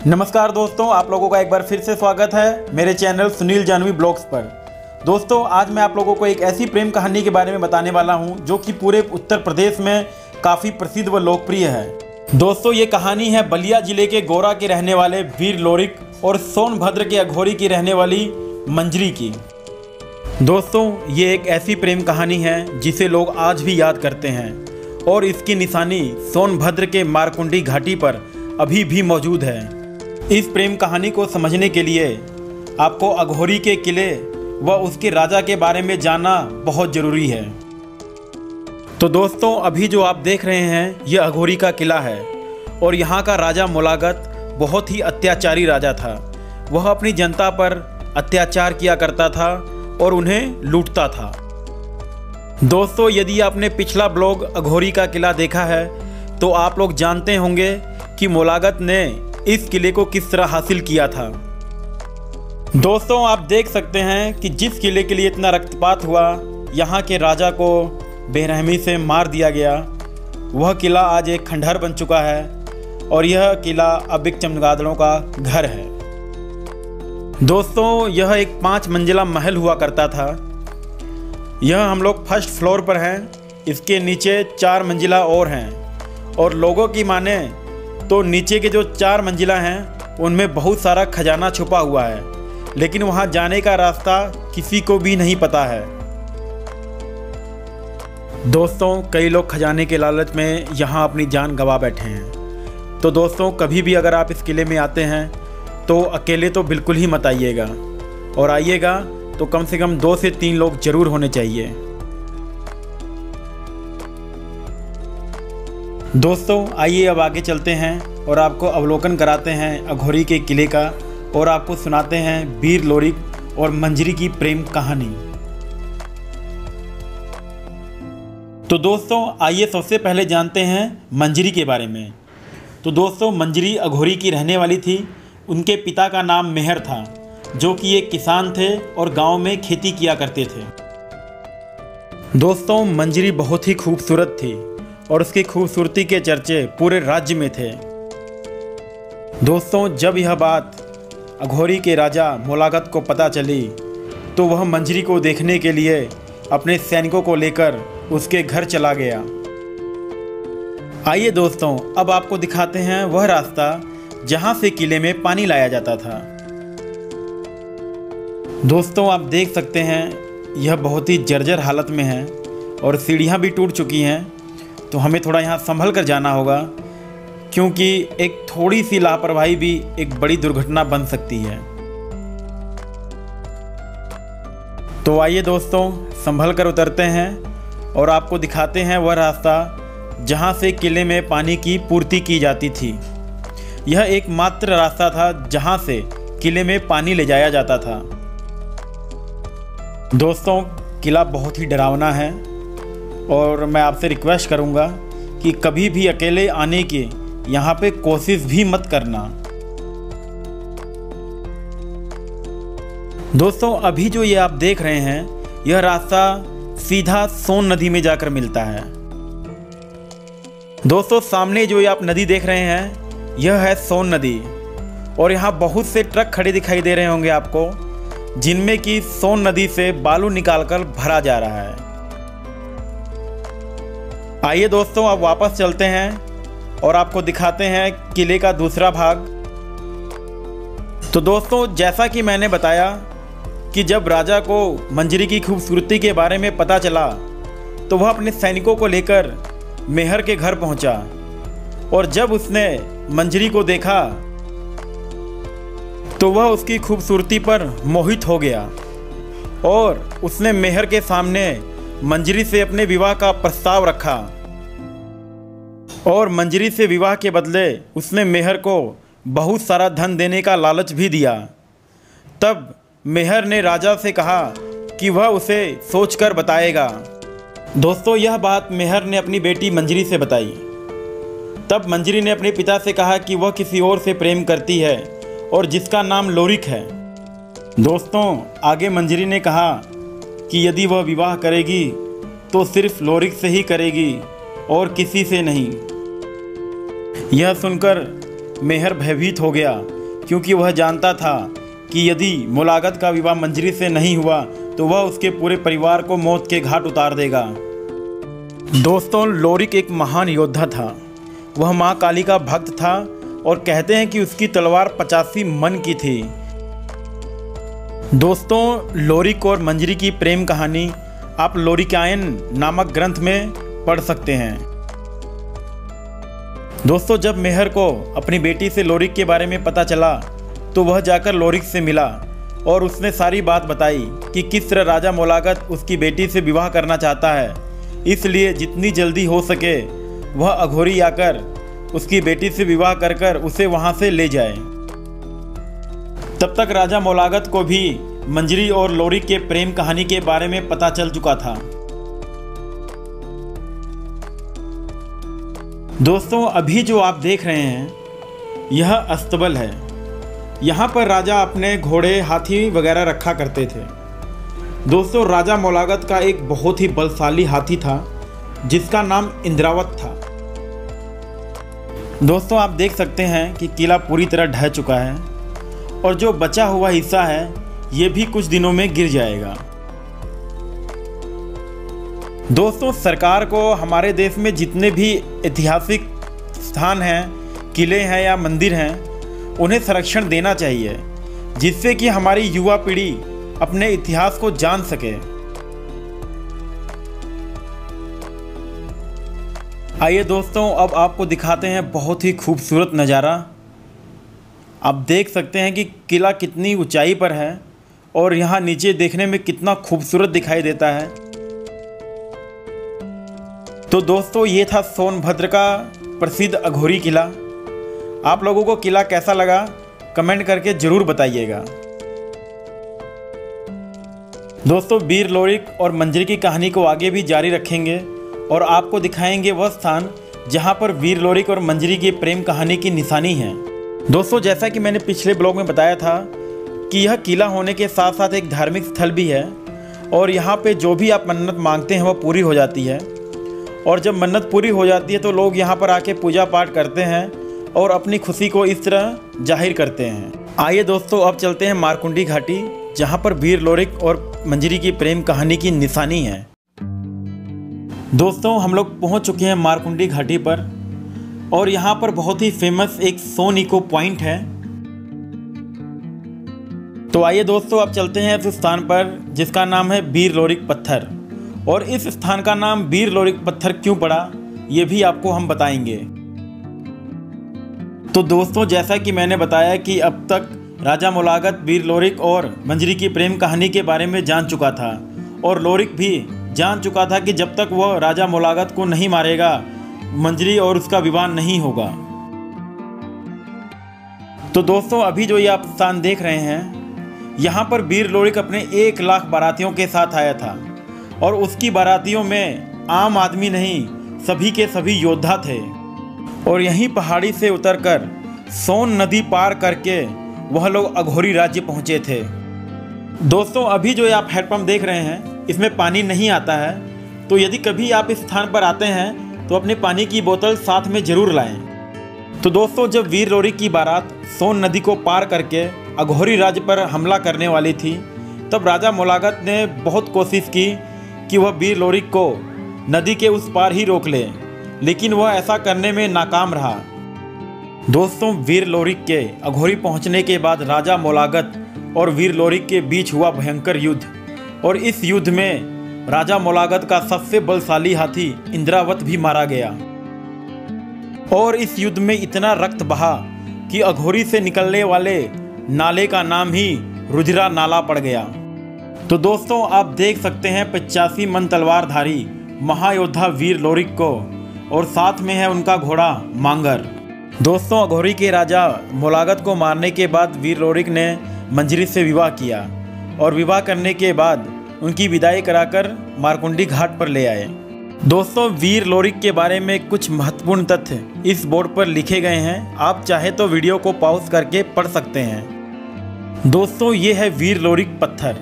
नमस्कार दोस्तों, आप लोगों का एक बार फिर से स्वागत है मेरे चैनल सुनील जानवी ब्लॉग्स पर। दोस्तों, आज मैं आप लोगों को एक ऐसी प्रेम कहानी के बारे में बताने वाला हूं जो कि पूरे उत्तर प्रदेश में काफ़ी प्रसिद्ध व लोकप्रिय है। दोस्तों, ये कहानी है बलिया जिले के गोरा के रहने वाले वीर लोरिक और सोनभद्र के अघोरी की रहने वाली मंजरी की। दोस्तों, ये एक ऐसी प्रेम कहानी है जिसे लोग आज भी याद करते हैं और इसकी निशानी सोनभद्र के मारकुंडी घाटी पर अभी भी मौजूद है। इस प्रेम कहानी को समझने के लिए आपको अघोरी के किले व उसके राजा के बारे में जानना बहुत ज़रूरी है। तो दोस्तों, अभी जो आप देख रहे हैं यह अघोरी का किला है और यहाँ का राजा मोलागत बहुत ही अत्याचारी राजा था। वह अपनी जनता पर अत्याचार किया करता था और उन्हें लूटता था। दोस्तों, यदि आपने पिछला ब्लॉग अघोरी का किला देखा है तो आप लोग जानते होंगे कि मोलागत ने इस किले को किस तरह हासिल किया था। दोस्तों, आप देख सकते हैं कि जिस किले के लिए इतना रक्तपात हुआ, यहाँ के राजा को बेरहमी से मार दिया गया, वह किला आज एक खंडहर बन चुका है और यह किला अब एक चमगादड़ों का घर है। दोस्तों, यह एक 5 मंजिला महल हुआ करता था। यह हम लोग फर्स्ट फ्लोर पर हैं। इसके नीचे 4 मंजिला और हैं और लोगों की माने तो नीचे के जो 4 मंजिला हैं उनमें बहुत सारा खजाना छुपा हुआ है, लेकिन वहां जाने का रास्ता किसी को भी नहीं पता है। दोस्तों, कई लोग खजाने के लालच में यहां अपनी जान गंवा बैठे हैं। तो दोस्तों, कभी भी अगर आप इस किले में आते हैं तो अकेले तो बिल्कुल ही मत आइएगा, और आइएगा तो कम से कम 2 से 3 लोग ज़रूर होने चाहिए। दोस्तों, आइए अब आगे चलते हैं और आपको अवलोकन कराते हैं अघोरी के किले का और आपको सुनाते हैं वीर लोरिक और मंजरी की प्रेम कहानी। तो दोस्तों, आइए सबसे पहले जानते हैं मंजरी के बारे में। तो दोस्तों, मंजरी अघोरी की रहने वाली थी। उनके पिता का नाम मेहर था, जो कि एक किसान थे और गांव में खेती किया करते थे। दोस्तों, मंजरी बहुत ही खूबसूरत थी और उसकी खूबसूरती के चर्चे पूरे राज्य में थे। दोस्तों, जब यह बात अघोरी के राजा मोलागत को पता चली तो वह मंजरी को देखने के लिए अपने सैनिकों को लेकर उसके घर चला गया। आइए दोस्तों, अब आपको दिखाते हैं वह रास्ता जहां से किले में पानी लाया जाता था। दोस्तों, आप देख सकते हैं यह बहुत ही जर्जर हालत में है और सीढ़ियां भी टूट चुकी हैं, तो हमें थोड़ा यहाँ संभल कर जाना होगा, क्योंकि एक थोड़ी सी लापरवाही भी एक बड़ी दुर्घटना बन सकती है। तो आइए दोस्तों, संभल कर उतरते हैं और आपको दिखाते हैं वह रास्ता जहाँ से किले में पानी की पूर्ति की जाती थी। यह एकमात्र रास्ता था जहाँ से किले में पानी ले जाया जाता था। दोस्तों, किला बहुत ही डरावना है और मैं आपसे रिक्वेस्ट करूंगा कि कभी भी अकेले आने की यहाँ पे कोशिश भी मत करना। दोस्तों, अभी जो ये आप देख रहे हैं यह रास्ता सीधा सोन नदी में जाकर मिलता है। दोस्तों, सामने जो ये आप नदी देख रहे हैं यह है सोन नदी और यहाँ बहुत से ट्रक खड़े दिखाई दे रहे होंगे आपको, जिनमें कि सोन नदी से बालू निकालकर भरा जा रहा है। आइए दोस्तों, अब वापस चलते हैं और आपको दिखाते हैं किले का दूसरा भाग। तो दोस्तों, जैसा कि मैंने बताया कि जब राजा को मंजरी की खूबसूरती के बारे में पता चला तो वह अपने सैनिकों को लेकर मेहर के घर पहुंचा और जब उसने मंजरी को देखा तो वह उसकी खूबसूरती पर मोहित हो गया और उसने मेहर के सामने मंजरी से अपने विवाह का प्रस्ताव रखा और मंजरी से विवाह के बदले उसने मेहर को बहुत सारा धन देने का लालच भी दिया। तब मेहर ने राजा से कहा कि वह उसे सोचकर बताएगा। दोस्तों, यह बात मेहर ने अपनी बेटी मंजरी से बताई। तब मंजरी ने अपने पिता से कहा कि वह किसी और से प्रेम करती है और जिसका नाम लोरिक है। दोस्तों, आगे मंजरी ने कहा कि यदि वह विवाह करेगी तो सिर्फ लोरिक से ही करेगी और किसी से नहीं। यह सुनकर मेहर भयभीत हो गया क्योंकि वह जानता था कि यदि मोलागत का विवाह मंजरी से नहीं हुआ तो वह उसके पूरे परिवार को मौत के घाट उतार देगा। दोस्तों, लोरिक एक महान योद्धा था। वह माँ काली का भक्त था और कहते हैं कि उसकी तलवार 85 मन की थी। दोस्तों, लोरिक और मंजरी की प्रेम कहानी आप लोरिकायन नामक ग्रंथ में पढ़ सकते हैं। दोस्तों, जब मेहर को अपनी बेटी से लोरिक के बारे में पता चला तो वह जाकर लोरिक से मिला और उसने सारी बात बताई कि किस तरह राजा मोलागत उसकी बेटी से विवाह करना चाहता है, इसलिए जितनी जल्दी हो सके वह अघोरी आकर उसकी बेटी से विवाह कर कर उसे वहां से ले जाए। तब तक राजा मोलागत को भी मंजरी और लोरिक के प्रेम कहानी के बारे में पता चल चुका था। दोस्तों, अभी जो आप देख रहे हैं यह अस्तबल है। यहाँ पर राजा अपने घोड़े, हाथी वगैरह रखा करते थे। दोस्तों, राजा मोलागत का एक बहुत ही बलशाली हाथी था जिसका नाम इंद्रावत था। दोस्तों, आप देख सकते हैं कि किला पूरी तरह ढह चुका है और जो बचा हुआ हिस्सा है ये भी कुछ दिनों में गिर जाएगा। दोस्तों, सरकार को हमारे देश में जितने भी ऐतिहासिक स्थान हैं, किले हैं या मंदिर हैं, उन्हें संरक्षण देना चाहिए जिससे कि हमारी युवा पीढ़ी अपने इतिहास को जान सके। आइए दोस्तों, अब आपको दिखाते हैं बहुत ही खूबसूरत नज़ारा। आप देख सकते हैं कि किला कितनी ऊंचाई पर है और यहाँ नीचे देखने में कितना खूबसूरत दिखाई देता है। तो दोस्तों, ये था सोनभद्र का प्रसिद्ध अघोरी किला। आप लोगों को किला कैसा लगा कमेंट करके ज़रूर बताइएगा। दोस्तों, वीर लोरिक और मंजरी की कहानी को आगे भी जारी रखेंगे और आपको दिखाएंगे वह स्थान जहां पर वीर लोरिक और मंजरी की प्रेम कहानी की निशानी है। दोस्तों, जैसा कि मैंने पिछले ब्लॉग में बताया था कि यह किला होने के साथ साथ एक धार्मिक स्थल भी है और यहाँ पे जो भी आप मन्नत मांगते हैं वह पूरी हो जाती है। और जब मन्नत पूरी हो जाती है तो लोग यहाँ पर आके पूजा पाठ करते हैं और अपनी खुशी को इस तरह जाहिर करते हैं। आइए दोस्तों, अब चलते हैं मारकुंडी घाटी जहाँ पर वीर लोरिक और मंजरी की प्रेम कहानी की निशानी है। दोस्तों, हम लोग पहुँच चुके हैं मारकुंडी घाटी पर और यहाँ पर बहुत ही फेमस एक सोन इको पॉइंट है। तो आइए दोस्तों, अब चलते हैं इस स्थान पर जिसका नाम है वीर लोरिक पत्थर। और इस स्थान का नाम वीर लोरिक पत्थर क्यों पड़ा ये भी आपको हम बताएंगे। तो दोस्तों, जैसा कि मैंने बताया कि अब तक राजा मोलागत वीर लोरिक और मंजरी की प्रेम कहानी के बारे में जान चुका था और लोरिक भी जान चुका था कि जब तक वह राजा मोलागत को नहीं मारेगा मंजरी और उसका विवाह नहीं होगा। तो दोस्तों, अभी जो ये आप स्थान देख रहे हैं, यहाँ पर वीर लोरिक अपने 1 लाख बारातियों के साथ आया था और उसकी बारातियों में आम आदमी नहीं, सभी के सभी योद्धा थे। और यहीं पहाड़ी से उतरकर सोन नदी पार करके वह लोग अघोरी राज्य पहुँचे थे। दोस्तों, अभी जो ये आप हैंडपंप देख रहे हैं इसमें पानी नहीं आता है, तो यदि कभी आप इस स्थान पर आते हैं तो अपने पानी की बोतल साथ में ज़रूर लाएं। तो दोस्तों, जब वीर लोरिक की बारात सोन नदी को पार करके अघोरी राज्य पर हमला करने वाली थी तब राजा मोलागत ने बहुत कोशिश की कि वह वीर लोरिक को नदी के उस पार ही रोक ले, लेकिन वह ऐसा करने में नाकाम रहा। दोस्तों, वीर लोरिक के अघोरी पहुंचने के बाद राजा मोलागत और वीर लोरिक के बीच हुआ भयंकर युद्ध और इस युद्ध में राजा मोलागत का सबसे बलशाली हाथी इंद्रावत भी मारा गया। और इस युद्ध में इतना रक्त बहा कि अघोरी से निकलने वाले नाले का नाम ही रुधिरा नाला पड़ गया। तो दोस्तों, आप देख सकते हैं 85 मन तलवारधारी महायोद्धा वीर लोरिक को और साथ में है उनका घोड़ा मांगर। दोस्तों, अघोरी के राजा मोलागत को मारने के बाद वीर लोरिक ने मंजरी से विवाह किया और विवाह करने के बाद उनकी विदाई कराकर मारकुंडी घाट पर ले आए। दोस्तों, वीर लोरिक के बारे में कुछ महत्वपूर्ण तथ्य इस बोर्ड पर लिखे गए हैं, आप चाहे तो वीडियो को पॉज करके पढ़ सकते हैं। दोस्तों, ये है वीर लोरिक पत्थर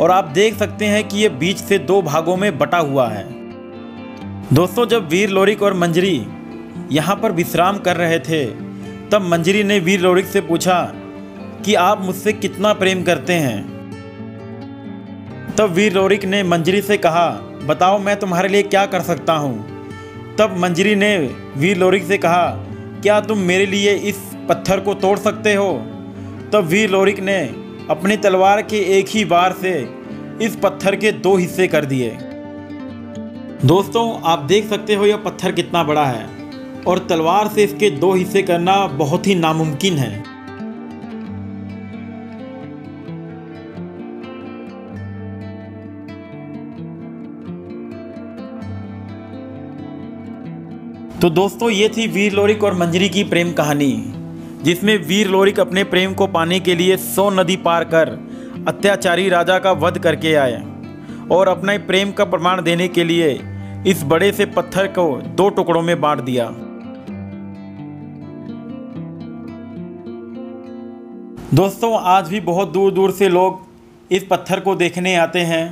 और आप देख सकते हैं कि ये बीच से 2 भागों में बटा हुआ है। दोस्तों, जब वीर लोरिक और मंजरी यहाँ पर विश्राम कर रहे थे तब मंजरी ने वीर लोरिक से पूछा कि आप मुझसे कितना प्रेम करते हैं। तब वीर लोरिक ने मंजरी से कहा, बताओ मैं तुम्हारे लिए क्या कर सकता हूँ। तब मंजरी ने वीर लोरिक से कहा, क्या तुम मेरे लिए इस पत्थर को तोड़ सकते हो। तब वीर लोरिक ने अपनी तलवार के एक ही वार से इस पत्थर के 2 हिस्से कर दिए। दोस्तों आप देख सकते हो यह पत्थर कितना बड़ा है और तलवार से इसके 2 हिस्से करना बहुत ही नामुमकिन है। तो दोस्तों ये थी वीर लोरिक और मंजरी की प्रेम कहानी, जिसमें वीर लोरिक अपने प्रेम को पाने के लिए सोन नदी पार कर अत्याचारी राजा का वध करके आए और अपने प्रेम का प्रमाण देने के लिए इस बड़े से पत्थर को 2 टुकड़ों में बांट दिया। दोस्तों आज भी बहुत दूर दूर से लोग इस पत्थर को देखने आते हैं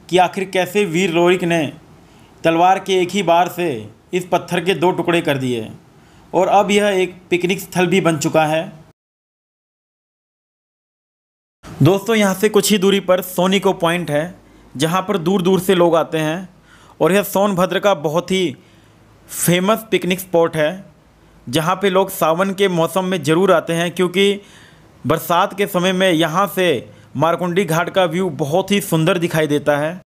कि आखिर कैसे वीर लोरिक ने तलवार के एक ही बार से इस पत्थर के 2 टुकड़े कर दिए और अब यह एक पिकनिक स्थल भी बन चुका है। दोस्तों यहाँ से कुछ ही दूरी पर सोनिको पॉइंट है, जहाँ पर दूर दूर से लोग आते हैं और यह सोनभद्र का बहुत ही फेमस पिकनिक स्पॉट है, जहाँ पे लोग सावन के मौसम में ज़रूर आते हैं, क्योंकि बरसात के समय में यहाँ से मारकुंडी घाट का व्यू बहुत ही सुंदर दिखाई देता है।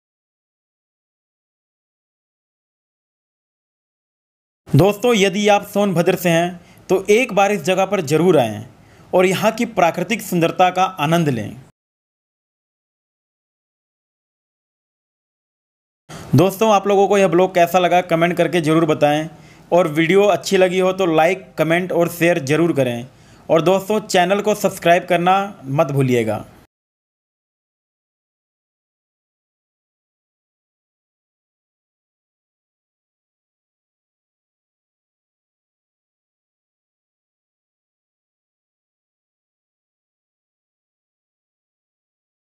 दोस्तों यदि आप सोनभद्र से हैं तो एक बार इस जगह पर ज़रूर आएं और यहाँ की प्राकृतिक सुंदरता का आनंद लें। दोस्तों आप लोगों को यह ब्लॉग कैसा लगा कमेंट करके ज़रूर बताएं और वीडियो अच्छी लगी हो तो लाइक, कमेंट और शेयर ज़रूर करें और दोस्तों चैनल को सब्सक्राइब करना मत भूलिएगा।